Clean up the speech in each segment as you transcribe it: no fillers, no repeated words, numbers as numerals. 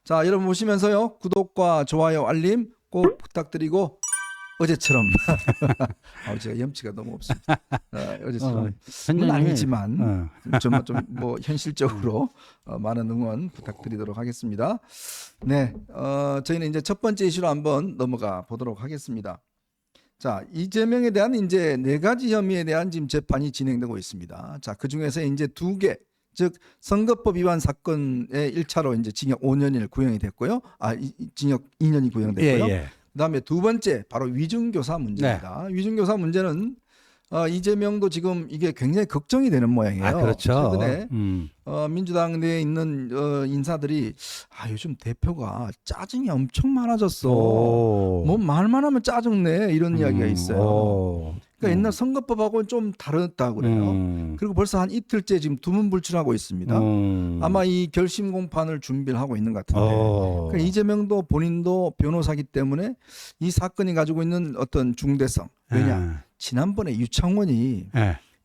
자, 여러분 보시면서요. 구독과 좋아요, 알림 꼭 부탁드리고 어제처럼 제가 염치가 너무 없습니다. 어제처럼 는 아니지만 뭐 현실적으로 많은 응원 부탁드리도록 하겠습니다. 네, 저희는 이제 첫 번째 이슈로 한번 넘어가 보도록 하겠습니다. 자, 이재명에 대한 이제 4가지 혐의에 대한 지금 재판이 진행되고 있습니다. 자, 그 중에서 이제 2개, 즉 선거법 위반 사건의 1차로 이제 징역 5년을 구형이 됐고요. 징역 2년이 구형됐고요. 예. 그다음에 두 번째 바로 위증교사 문제입니다. 네. 위증교사 문제는 이재명도 지금 이게 굉장히 걱정이 되는 모양이에요. 그렇죠. 최근에 민주당 내에 있는 인사들이 요즘 대표가 짜증이 엄청 많아졌어. 뭐 말만 하면 짜증내 이런 이야기가 있어요. 그러니까 옛날 선거법하고는 좀 다르다고 그래요. 그리고 벌써 한 이틀째 지금 두문불출하고 있습니다. 아마 이 결심 공판을 준비를 하고 있는 것 같은데 그러니까 이재명도 본인도 변호사기 때문에 이 사건이 가지고 있는 어떤 중대성, 왜냐 지난번에 유창훈이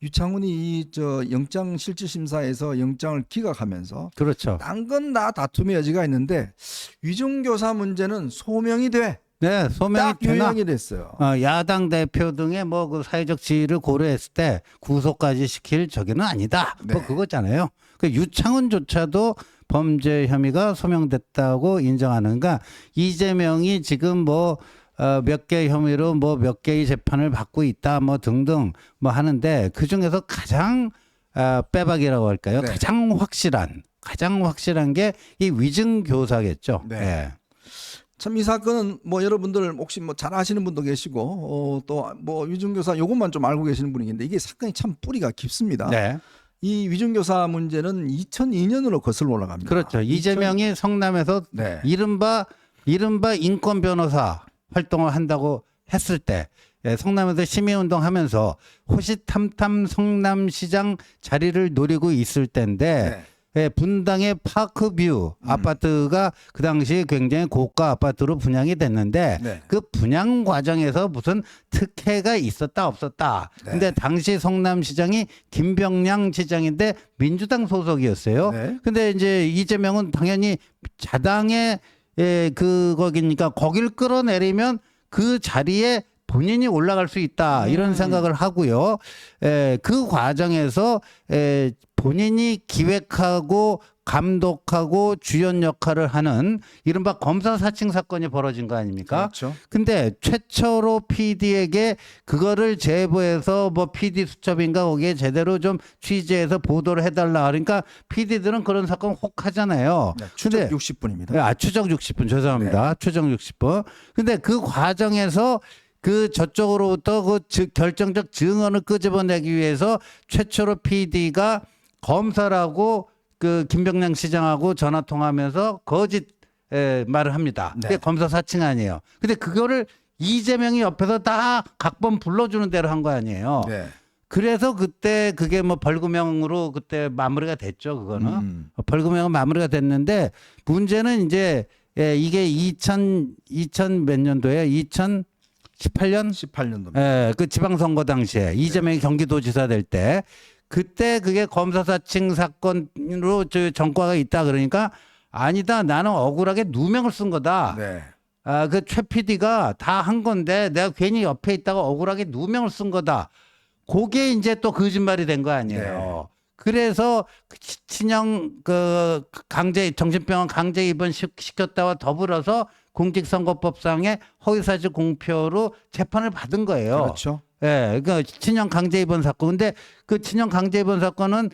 이 영장실질심사에서 영장을 기각하면서 그렇죠. 딴 건 다 다툼의 여지가 있는데 위증교사 문제는 소명이 돼. 네, 소명이 유명이 됐어요. 야당 대표 등의 뭐 그 사회적 지위를 고려했을 때 구속까지 시킬 저기는 아니다. 네. 뭐 그거잖아요. 그 유창훈조차도 범죄 혐의가 소명됐다고 인정하는가? 이재명이 지금 뭐 몇 개 혐의로 뭐 몇 개의 재판을 받고 있다 뭐 등등 뭐 하는데 그 중에서 가장 빼박이라고 할까요? 네. 가장 확실한 게 이 위증 교사겠죠. 네. 네. 참 이 사건은 뭐 여러분들 혹시 뭐 잘 아시는 분도 계시고 또 뭐 위증교사 요것만 좀 알고 계시는 분이 있는데 이게 사건이 참 뿌리가 깊습니다. 네. 이 위증교사 문제는 2002년으로 거슬러 올라갑니다. 그렇죠. 이재명이 성남에서 네. 이른바 인권 변호사 활동을 한다고 했을 때 성남에서 시민운동하면서 호시탐탐 성남시장 자리를 노리고 있을 때인데 분당의 파크뷰 아파트가 그 당시에 굉장히 고가 아파트로 분양이 됐는데 그 분양 과정에서 무슨 특혜가 있었다 없었다. 근데 당시 성남시장이 김병량 시장인데 민주당 소속이었어요. 근데 이제 이재명은 당연히 자당의 거기니까 거길 끌어내리면 그 자리에 본인이 올라갈 수 있다 이런 생각을 하고요. 그 과정에서 본인이 기획하고 감독하고 주연 역할을 하는 이른바 검사 사칭 사건이 벌어진 거 아닙니까? 그렇죠. 근데 최초로 PD에게 그거를 제보해서 뭐 PD 수첩인가 거기에 제대로 좀 취재해서 보도를 해달라. 그러니까 PD들은 그런 사건 혹 하잖아요. 네, 추적 60분입니다. 추적 60분 죄송합니다. 추적 60분. 근데 그 과정에서 그 저쪽으로부터 그 결정적 증언을 끄집어내기 위해서 최초로 PD가 검사라고 그 김병량 시장하고 전화 통화하면서 거짓 말을 합니다. 그게 검사 사칭 아니에요. 근데 그거를 이재명이 옆에서 다 각본 불러주는 대로 한 거 아니에요. 그래서 그때 그게 뭐 벌금형으로 그때 마무리가 됐죠. 그거는 벌금형은 마무리가 됐는데 문제는 이제 이게 2000 몇 년도에 18년도입니다. 그 지방선거 당시에 이재명이 경기도지사 될 때 그때 그게 검사사칭 사건으로 전과가 있다 그러니까 아니다 나는 억울하게 누명을 쓴 거다. 그 최 PD가 다 한 건데 내가 괜히 옆에 있다가 억울하게 누명을 쓴 거다. 그게 이제 또 거짓말이 된 거 아니에요. 그래서 친형 그 정신병원 강제 입원 시켰다와 더불어서 공직선거법상의 허위사실 공표로 재판을 받은 거예요. 그렇죠. 그러니까 친형 강제 입원 사건. 근데 그 친형 강제 입원 사건은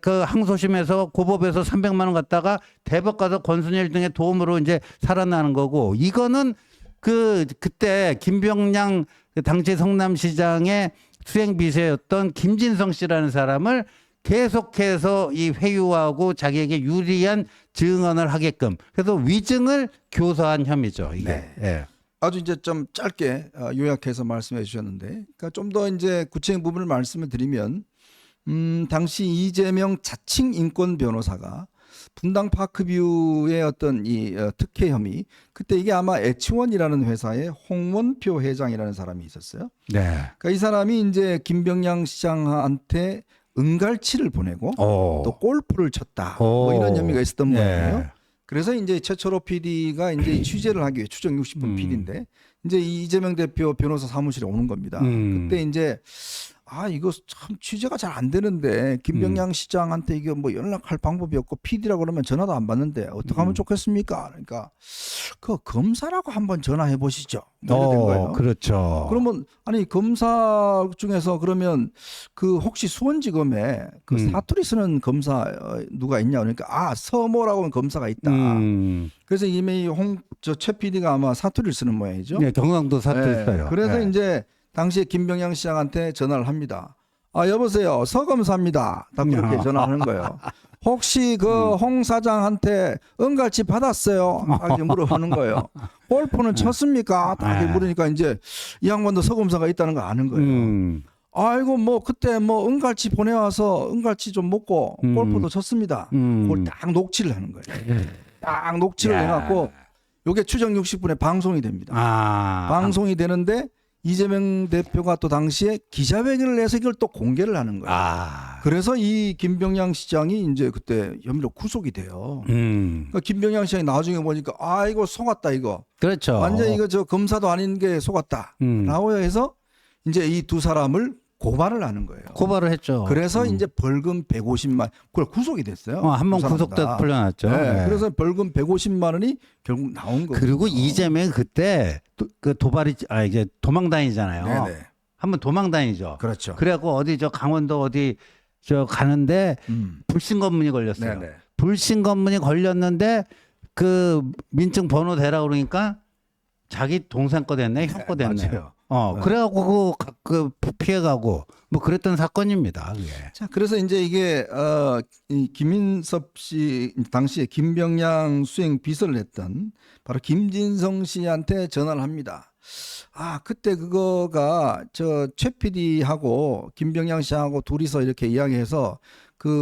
그 항소심에서 고법에서 300만 원 갖다가 대법 가서 권순일 등의 도움으로 이제 살아나는 거고 이거는 그때 김병량 당시 성남시장의 수행비서였던 김진성 씨라는 사람을 계속해서 이 회유하고 자기에게 유리한 증언을 하게끔 그래서 위증을 교사한 혐의죠. 이게. 아주 이제 좀 짧게 요약해서 말씀해 주셨는데, 그러니까 좀 더 이제 구체적인 부분을 말씀을 드리면, 당시 이재명 자칭 인권 변호사가 분당 파크뷰의 어떤 이 특혜 혐의, 그때 이게 아마 H1이라는 회사의 홍원표 회장이라는 사람이 있었어요. 그러니까 이 사람이 이제 김병량 시장한테 은갈치를 보내고 또 골프를 쳤다. 뭐 이런 혐의가 있었던 모양이에요. 그래서 이제 최철호 PD가 이제 취재를 하기 위해 추정 60분 PD인데 이제 이재명 대표 변호사 사무실에 오는 겁니다. 그때 이제 이거 참 취재가 잘 안 되는데 김병양 시장한테 이게 뭐 연락할 방법이 없고 PD라고 그러면 전화도 안 받는데 어떻게 하면 좋겠습니까? 그러니까 그 검사라고 한번 전화해 보시죠. 뭐 이렇게 된 거예요. 그렇죠. 그러면 아니 검사 중에서 그러면 그 혹시 수원지검에 그 사투리 쓰는 검사 누가 있냐 그러니까 서모라고 하는 검사가 있다. 그래서 이미 최 PD가 아마 사투리를 쓰는 모양이죠. 네, 경상도 사투리 써요. 그래서 네. 이제 당시에 김병양 시장한테 전화를 합니다. 여보세요, 서검사입니다. 딱 그렇게 전화하는 거예요. 혹시 그 홍 사장한테 은갈치 받았어요? 이렇게 물어보는 거예요. 골프는 쳤습니까? 딱 이렇게 물으니까 이제 이 양반도 서검사가 있다는 걸 아는 거예요. 아이고 뭐 그때 뭐 은갈치 보내와서 은갈치 좀 먹고 골프도 쳤습니다. 그걸 딱 녹취를 하는 거예요. 딱 녹취를 해갖고 이게 추정 60분에 방송이 됩니다. 방송이 되는데 이재명 대표가 또 당시에 기자회견을 해서 이걸 또 공개를 하는 거예요. 그래서 이 김병양 시장이 이제 그때 혐의로 구속이 돼요. 그러니까 김병양 시장이 나중에 보니까 이거 속았다 이거. 그렇죠. 완전 이거 저 검사도 아닌 게 속았다. 라고 해서 이제 이 두 사람을 고발을 하는 거예요. 고발을 했죠. 그래서 이제 벌금 150만 그걸 구속이 됐어요. 한 번 구속돼 풀려났죠. 네. 그래서 벌금 150만 원이 결국 나온 거예요. 그리고 이재명 그때 그 도발이 이제 도망 다니잖아요. 네네. 한번 도망 다니죠. 그렇죠. 그래갖고 어디 강원도 어디 가는데 불신 검문이 걸렸어요. 네네. 불신 검문이 걸렸는데 그 민증 번호 대라 그러니까 자기 동생 거 됐네, 형 거 됐네. 맞아요. 그래갖고 그 피해가고 뭐 그랬던 사건입니다. 그게. 자, 그래서 이제 이게 이 김인섭 씨 당시에 김병양 수행 비서를 했던 바로 김진성 씨한테 전화를 합니다. 그때 그거가 최 PD하고 김병양 씨하고 둘이서 이렇게 이야기해서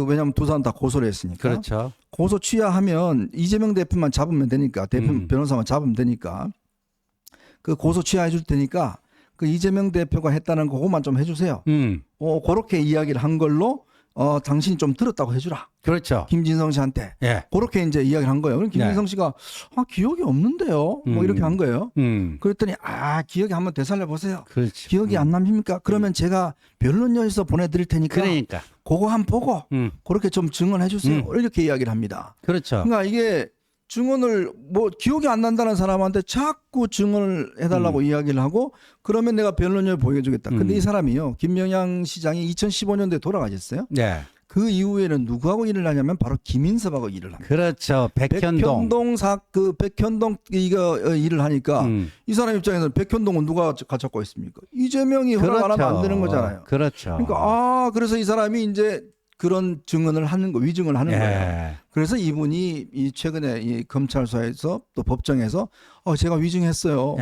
왜냐면 두 사람 다 고소를 했으니까. 그렇죠. 고소 취하하면 이재명 대표만 잡으면 되니까 대표 변호사만 잡으면 되니까 그 고소 취하해 줄 테니까 그 이재명 대표가 했다는 거 그것만 좀 해주세요. 그렇게 이야기를 한 걸로 당신이 좀 들었다고 해주라. 그렇죠. 김진성 씨한테. 예. 그렇게 이제 이야기를 한 거예요. 그럼 김진성 씨가 기억이 없는데요. 뭐 이렇게 한 거예요. 그랬더니 기억이 한번 되살려 보세요. 그렇지. 기억이 안 납니까? 그러면 제가 변론료에서 보내드릴 테니까. 그러니까. 그거 한번 보고 그렇게 좀 증언해 주세요. 이렇게 이야기를 합니다. 그렇죠. 그러니까 이게 증언을 뭐 기억이 안 난다는 사람한테 자꾸 증언을 해달라고 이야기를 하고 그러면 내가 변론료를 보여주겠다. 근데 이 사람이요. 김명양 시장이 2015년도에 돌아가셨어요. 네. 그 이후에는 누구하고 일을 하냐면 바로 김인섭하고 일을 합니다. 그렇죠. 백현동 백현동 이거 일을 하니까 이 사람 입장에서는 백현동은 누가 갖고 있습니까? 이재명이 허락 안 하면 안 되는 거잖아요. 그렇죠. 그러니까 그래서 이 사람이 이제 그런 증언을 하는 거, 위증을 하는 거예요. 그래서 이분이 최근에 이 검찰소에서 또 법정에서 제가 위증했어요.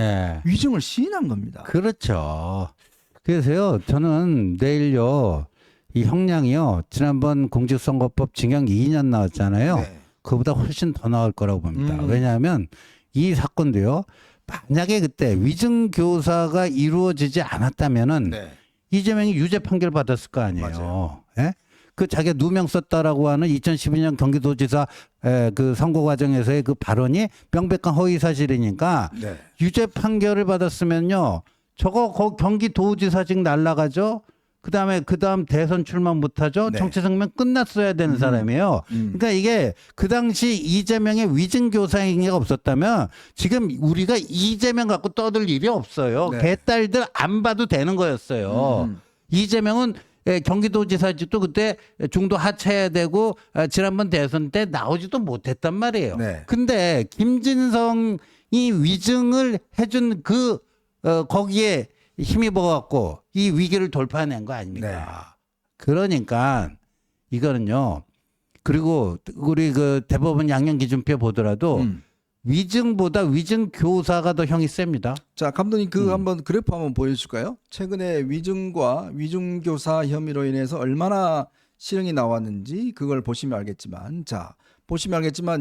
위증을 시인한 겁니다. 그렇죠. 그래서요, 저는 내일요, 이 형량이요, 지난번 공직선거법 징역 2년 나왔잖아요. 네. 그보다 훨씬 더 나올 거라고 봅니다. 왜냐하면 이 사건도요, 만약에 그때 위증교사가 이루어지지 않았다면은 이재명이 유죄 판결 받았을 거 아니에요. 맞아요. 예? 그 자기가 누명 썼다라고 하는 2012년 경기도지사 그 선거 과정에서의 그 발언이 명백한 허위 사실이니까 유죄 판결을 받았으면요, 저거 경기도지사직 날라가죠. 그다음 대선 출마 못하죠. 정치 생명 끝났어야 되는 사람이에요. 그러니까 이게 그 당시 이재명의 위증교사행위가 없었다면 지금 우리가 이재명 갖고 떠들 일이 없어요. 개딸들 안 봐도 되는 거였어요. 이재명은 경기도지사직도 그때 중도 하차해야 되고 지난번 대선 때 나오지도 못했단 말이에요. 근데 김진성이 위증을 해준 거기에 힘입어 갖고 이 위기를 돌파해낸 거 아닙니까? 그러니까 이거는요. 그리고 우리 그 대법원 양형기준표 보더라도 위증보다 위증교사가 더 형이 셉니다. 자, 감독님 한번 그래프 한번 보여줄까요? 최근에 위증과 위증교사 혐의로 인해서 얼마나 실형이 나왔는지 그걸 보시면 알겠지만,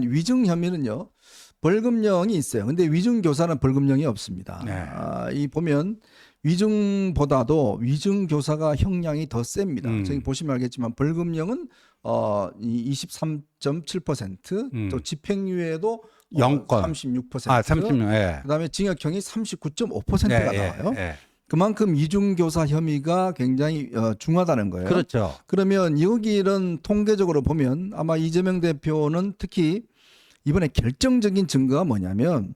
위증 혐의는요, 벌금형이 있어요. 근데 위증교사는 벌금형이 없습니다. 이 보면 위증보다도 위증 교사가 형량이 더 셉니다. 저기 보시면 알겠지만 벌금형은 이 23.7%, 또 집행유예도 0건. 36%. 아, 36. 예. 그다음에 징역형이 39.5%가 예, 나와요. 예. 그만큼 이중교사 혐의가 굉장히 중하다는 거예요. 그렇죠. 그러면 여기 이런 통계적으로 보면 아마 이재명 대표는 특히 이번에 결정적인 증거가 뭐냐면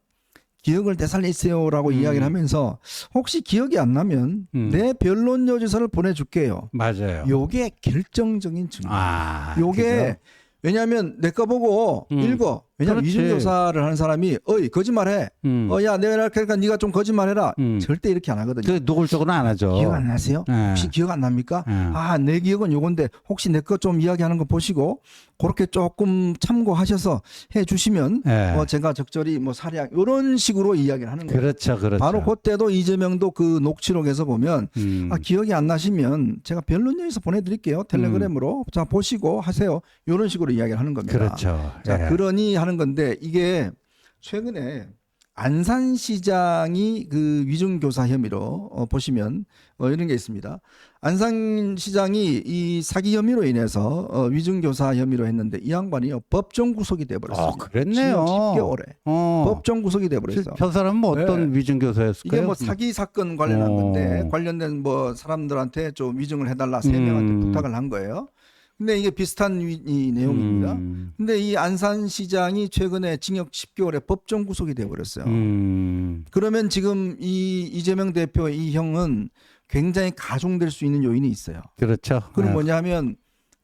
기억을 되살리세요라고 이야기를 하면서 혹시 기억이 안 나면 내 변론 요지서를 보내줄게요. 맞아요. 요게 결정적인 증거. 요게 그죠? 왜냐하면 내 거 보고 읽어. 왜냐하면 그렇지. 위증교사를 하는 사람이 어이 거짓말해. 야 내가 이렇게 하니까 네가 좀 거짓말해라. 절대 이렇게 안 하거든요. 그 노골적으로 안 하죠. 기억 안 나세요? 예. 혹시 기억 안 납니까? 예. 아, 내 기억은 요건데 혹시 내 거 좀 이야기하는 거 보시고 그렇게 조금 참고하셔서 해 주시면 예. 제가 적절히 뭐 사량 이런 식으로 이야기를 하는 거예요. 그렇죠, 그렇죠. 바로 그때도 이재명도 그 녹취록에서 보면 음. 기억이 안 나시면 제가 변론용에서 보내드릴게요. 텔레그램으로 자 보시고 하세요. 이런 식으로 이야기를 하는 겁니다. 그렇죠. 자 예. 그러니 하는 건데 이게 최근에 안산시장이 그 위중교사 혐의로 보시면 이런 게 있습니다. 안산시장이 이 사기 혐의로 인해서 위중교사 혐의로 했는데 이 양반이요 법정 구속이 돼버렸어요. 그랬네요. 10개월에 법정 구속이 돼버렸어요. 저 사람은 뭐 어떤 위증교사였을까요? 이게 뭐 사기 사건 관련한 건데 관련된 뭐 사람들한테 좀 위증을 해달라 3명한테 부탁을 한 거예요. 근데 이게 비슷한 이 내용입니다. 근데 이 안산시장이 최근에 징역 10개월에 법정 구속이 돼버렸어요. 그러면 지금 이 이재명 대표 이 형은 굉장히 가중될 수 있는 요인이 있어요. 그렇죠. 그건 뭐냐면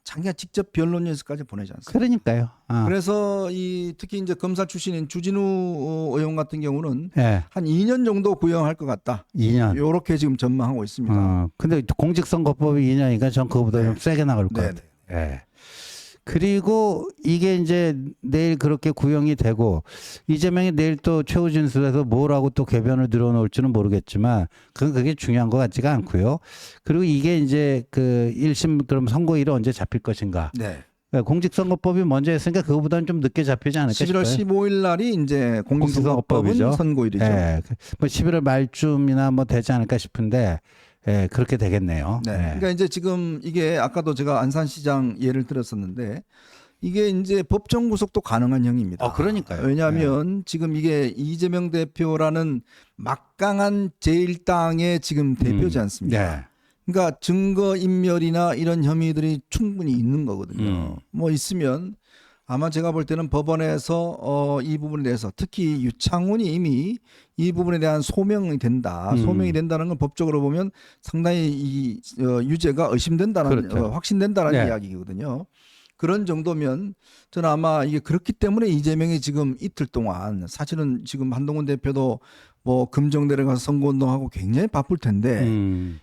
자기가 직접 변론에서까지 보내지 않습니까? 그러니까요. 그래서 이 특히 이제 검사 출신인 주진우 의원 같은 경우는 예. 한 2년 정도 구형할 것 같다. 2년. 이렇게 지금 전망하고 있습니다. 근데 공직선거법이 2년이니까 전 그거보다 좀 세게 나갈 것 같아요. 예. 그리고 이게 이제 내일 그렇게 구형이 되고 이재명이 내일 또 최후 진술에서 뭐라고 또 궤변을 들어놓을지는 모르겠지만 그게 중요한 것 같지가 않고요. 그리고 이게 이제 그 1심 그럼 선고일이 언제 잡힐 것인가. 네. 공직선거법이 먼저 했으니까 그거보다는 좀 늦게 잡히지 않을까 11월 싶어요. 15일 날이 이제 공직선거법은 공직선거법이죠. 선고일이죠. 예. 뭐 11월 말쯤이나 뭐 되지 않을까 싶은데 예, 그렇게 되겠네요. 네. 예. 그러니까 이제 지금 이게 아까도 제가 안산시장 예를 들었었는데 이게 이제 법정 구속도 가능한 형입니다. 그러니까요. 왜냐하면 지금 이게 이재명 대표라는 막강한 제1당의 지금 대표지 않습니까? 네. 그러니까 증거 인멸이나 이런 혐의들이 충분히 있는 거거든요. 뭐 있으면 아마 제가 볼 때는 법원에서 이 부분에 대해서 특히 유창훈이 이미 이 부분에 대한 소명이 된다. 소명이 된다는 건 법적으로 보면 상당히 이 유죄가 의심된다는 그렇죠. 확신된다는 네. 이야기거든요. 그런 정도면 저는 아마 이게 그렇기 때문에 이재명이 지금 이틀 동안 사실은 지금 한동훈 대표도 뭐 금정 내려가서 선거운동하고 굉장히 바쁠 텐데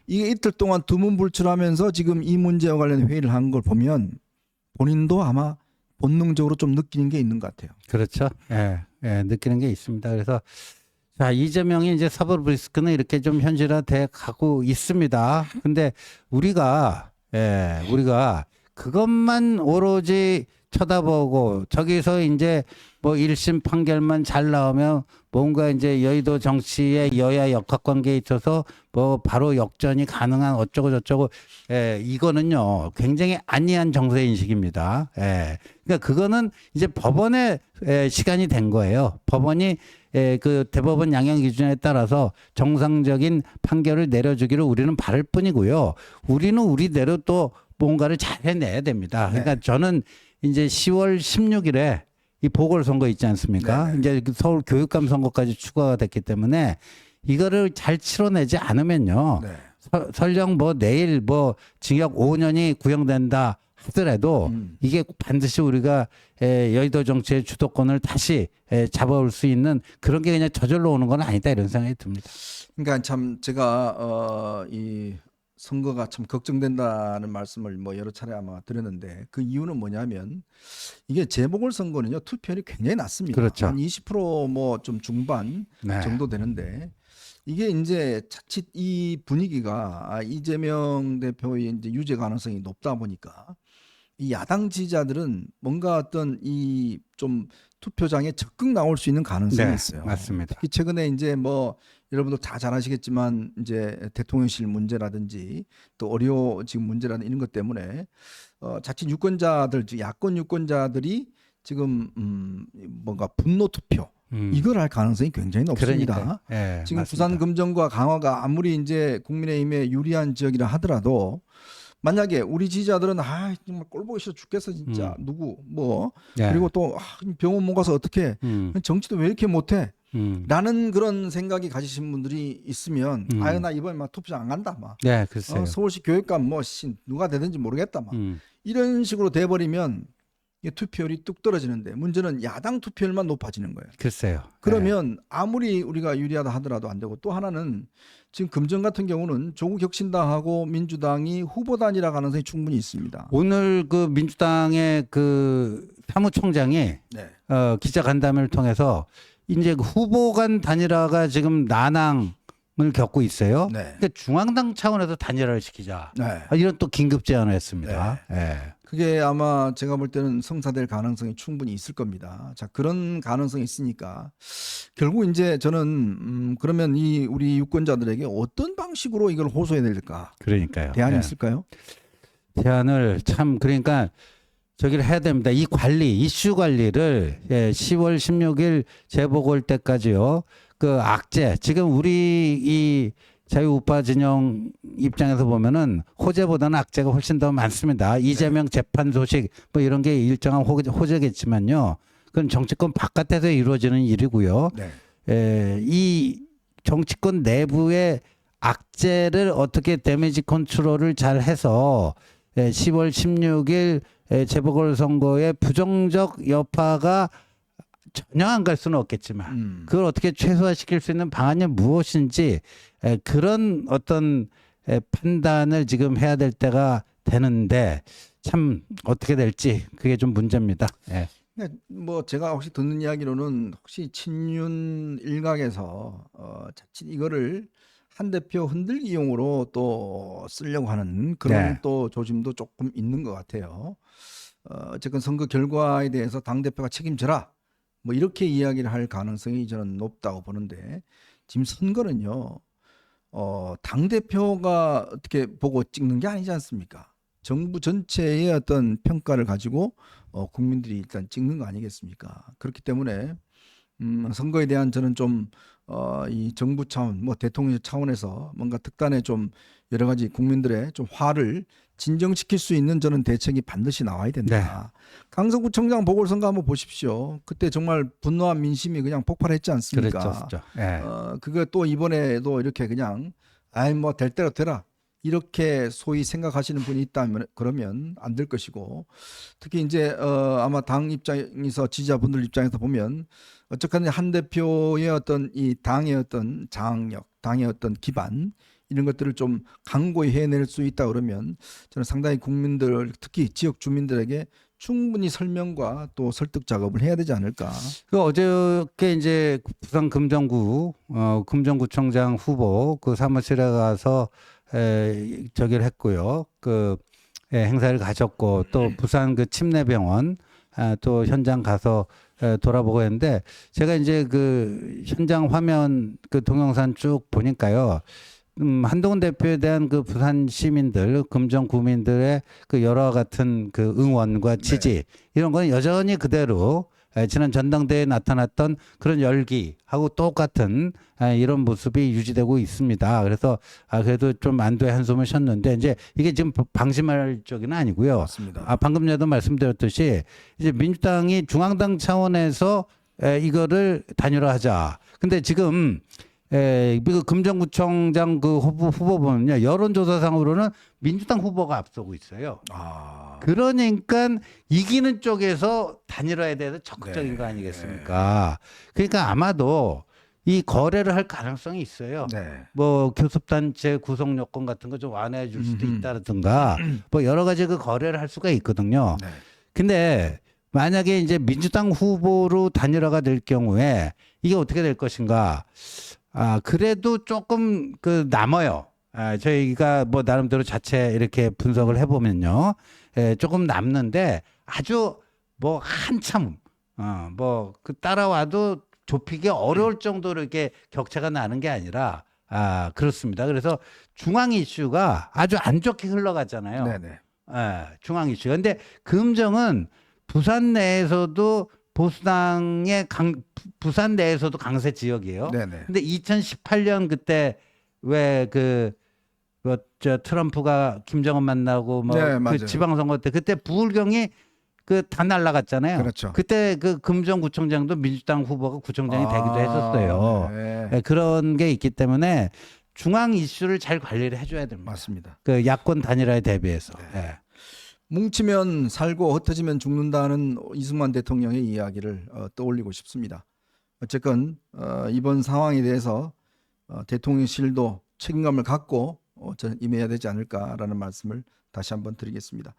이게 이틀 동안 두문불출하면서 지금 이 문제와 관련 회의를 한 걸 보면 본인도 아마 본능적으로 좀 느끼는 게 있는 것 같아요. 그렇죠. 예, 예, 느끼는 게 있습니다. 그래서 자 이재명이 이제 사법 리스크는 이렇게 좀 현실화돼 가고 있습니다. 근데 우리가 그것만 오로지 쳐다보고 저기서 이제 뭐 1심 판결만 잘 나오면 뭔가 이제 여의도 정치의 여야 역학관계에 있어서 뭐 바로 역전이 가능한 어쩌고 저쩌고 이거는요 굉장히 안이한 정세 인식입니다. 그러니까 그거는 이제 법원의 시간이 된 거예요. 법원이 그 대법원 양형 기준에 따라서 정상적인 판결을 내려주기를 우리는 바랄 뿐이고요. 우리는 우리대로 또 뭔가를 잘 해내야 됩니다. 그러니까 저는 이제 10월 16일에 이 보궐선거 있지 않습니까? 이제 서울 교육감 선거까지 추가가 됐기 때문에 이거를 잘 치러내지 않으면요. 설령 뭐 내일 뭐 징역 5년이 구형된다 하더라도 이게 반드시 우리가 여의도 정치의 주도권을 다시 잡아올 수 있는 그런 게 그냥 저절로 오는 건 아니다 이런 생각이 듭니다. 그러니까 참 제가 이 선거가 참 걱정된다는 말씀을 뭐 여러 차례 아마 드렸는데 그 이유는 뭐냐면 이게 재보궐선거는요 투표율이 굉장히 낮습니다. 그렇죠. 한 20% 뭐 좀 중반 정도 되는데 이게 이제 자칫 이 분위기가 이재명 대표의 이제 유죄 가능성이 높다 보니까 이 야당 지지자들은 뭔가 어떤 이 좀 투표장에 적극 나올 수 있는 가능성이 네, 있어요. 맞습니다. 특히 최근에 이제 뭐 여러분도 다 잘 아시겠지만 이제 대통령실 문제라든지 또 의료 지금 문제라든지 이런 것 때문에 자칫 유권자들, 즉 야권 유권자들이 지금 뭔가 분노 투표 이걸 할 가능성이 굉장히 높습니다. 그러니까요. 예, 지금 맞습니다. 부산 금정과 강화가 아무리 이제 국민의힘에 유리한 지역이라 하더라도 만약에 우리 지지자들은 정말 꼴 보기 싫어 죽겠어 진짜 누구 뭐 예. 그리고 또 병원 못 가서 어떻게 정치도 왜 이렇게 못해 라는 그런 생각이 가지신 분들이 있으면 나 이번에 막 투표장 안 간다 막 네, 글쎄요. 서울시 교육감 뭐 누가 되든지 모르겠다 막 이런 식으로 돼버리면 이 투표율이 뚝 떨어지는데 문제는 야당 투표율만 높아지는 거예요. 글쎄요. 그러면 아무리 우리가 유리하다 하더라도 안 되고 또 하나는 지금 금정 같은 경우는 조국 혁신당하고 민주당이 후보 단일화 가능성이 충분히 있습니다. 오늘 그 민주당의 그 사무총장이 네. 기자 간담회를 통해서 이제 그 후보 간 단일화가 지금 난항을 겪고 있어요. 네. 그러니까 중앙당 차원에서 단일화를 시키자. 네. 이런 또 긴급 제안을 했습니다. 예. 그게 아마 제가 볼 때는 성사될 가능성이 충분히 있을 겁니다. 자, 그런 가능성이 있으니까 결국 이제 저는 그러면 이 우리 유권자들에게 어떤 방식으로 이걸 호소해야 될까? 그러니까요. 대안이 예. 있을까요? 대안을 참 그러니까 저기를 해야 됩니다. 이 관리, 이슈 관리를 10월 16일 재보궐 때까지요. 그 악재 지금 우리 이 자유우파 진영 입장에서 보면은 호재보다는 악재가 훨씬 더 많습니다. 이재명 재판 소식 뭐 이런 게 일정한 호재겠지만요. 그건 정치권 바깥에서 이루어지는 일이고요. 네. 이 정치권 내부의 악재를 어떻게 데미지 컨트롤을 잘 해서 10월 16일 재보궐 선거의 부정적 여파가 전혀 안 갈 수는 없겠지만 그걸 어떻게 최소화시킬 수 있는 방안이 무엇인지 그런 어떤 판단을 지금 해야 될 때가 되는데 참 어떻게 될지 그게 좀 문제입니다. 예. 네, 뭐 제가 혹시 듣는 이야기로는 혹시 친윤 일각에서 자칫 이거를 한 대표 흔들기용으로 또 쓰려고 하는 그런 네. 또 조짐도 조금 있는 것 같아요. 어쨌건 선거 결과에 대해서 당 대표가 책임져라. 뭐 이렇게 이야기를 할 가능성이 저는 높다고 보는데 지금 선거는요. 당 대표가 어떻게 보고 찍는 게 아니지 않습니까? 정부 전체의 어떤 평가를 가지고 국민들이 일단 찍는 거 아니겠습니까? 그렇기 때문에 선거에 대한 저는 좀 이 정부 차원, 뭐 대통령 차원에서 뭔가 특단의 좀 여러 가지 국민들의 좀 화를 진정시킬 수 있는 저는 대책이 반드시 나와야 된다. 강서구청장 보궐선거 한번 보십시오. 그때 정말 분노한 민심이 그냥 폭발했지 않습니까? 그렇죠. 예. 그거 또 이번에도 이렇게 그냥 뭐 될 대로 되라. 이렇게 소위 생각하시는 분이 있다면 그러면 안 될 것이고 특히 이제 아마 당 입장에서 지지자분들 입장에서 보면 어쨌든 한 대표의 어떤 이 당의 어떤 장악력, 당의 어떤 기반 이런 것들을 좀 강고히 해낼 수 있다 그러면 저는 상당히 국민들 특히 지역 주민들에게 충분히 설명과 또 설득 작업을 해야 되지 않을까. 그 어저께 이제 부산 금정구 금정구청장 후보 그 사무실에 가서 저기를 했고요. 그 행사를 가졌고 또 부산 그 침례병원 또 현장 가서 돌아보고 했는데 제가 이제 그 현장 화면 그 동영상 쭉 보니까요. 한동훈 대표에 대한 그 부산 시민들, 금정 구민들의 그 여러 같은 그 응원과 지지 이런 건 여전히 그대로 지난 전당대회에 나타났던 그런 열기하고 똑같은 이런 모습이 유지되고 있습니다. 그래서 그래도 좀 안도의 한숨을 쉬었는데 이제 이게 지금 방심할 적은 아니고요. 맞습니다. 방금 전에도 말씀드렸듯이 이제 민주당이 중앙당 차원에서 이거를 단일화하자. 근데 지금 그 금정구청장 그 후보 보면요. 여론조사상으로는 민주당 후보가 앞서고 있어요. 그러니까 이기는 쪽에서 단일화에 대해서 적극적인 거 아니겠습니까? 그러니까 아마도 이 거래를 할 가능성이 있어요. 뭐 교섭단체 구성 요건 같은 거 좀 완화해 줄 수도 있다든가 뭐 여러 가지 그 거래를 할 수가 있거든요. 근데 만약에 이제 민주당 후보로 단일화가 될 경우에 이게 어떻게 될 것인가? 그래도 조금 그 남아요. 저희가 뭐 나름대로 자체 이렇게 분석을 해보면요. 조금 남는데 아주 뭐 한참 뭐 그 따라와도 좁히기 어려울 정도로 이렇게 격차가 나는 게 아니라 그렇습니다. 그래서 중앙 이슈가 아주 안 좋게 흘러갔잖아요. 네네. 중앙 이슈가. 근데 금정은 부산 내에서도 보수당의 부산 내에서도 강세 지역이에요. 네네. 근데 2018년 그때 왜 저 트럼프가 김정은 만나고 뭐 네, 그 맞아요. 지방선거 때 그때 부울경이 다 날라갔잖아요. 그렇죠. 그때 그 금정구청장도 민주당 후보가 구청장이 되기도 했었어요. 네. 네, 그런 게 있기 때문에 중앙 이슈를 잘 관리를 해줘야 됩니다. 맞습니다. 그 야권 단일화에 대비해서. 네. 뭉치면 살고 흩어지면 죽는다는 이승만 대통령의 이야기를 떠올리고 싶습니다. 어쨌건 이번 상황에 대해서 대통령실도 책임감을 갖고 임해야 되지 않을까라는 말씀을 다시 한번 드리겠습니다.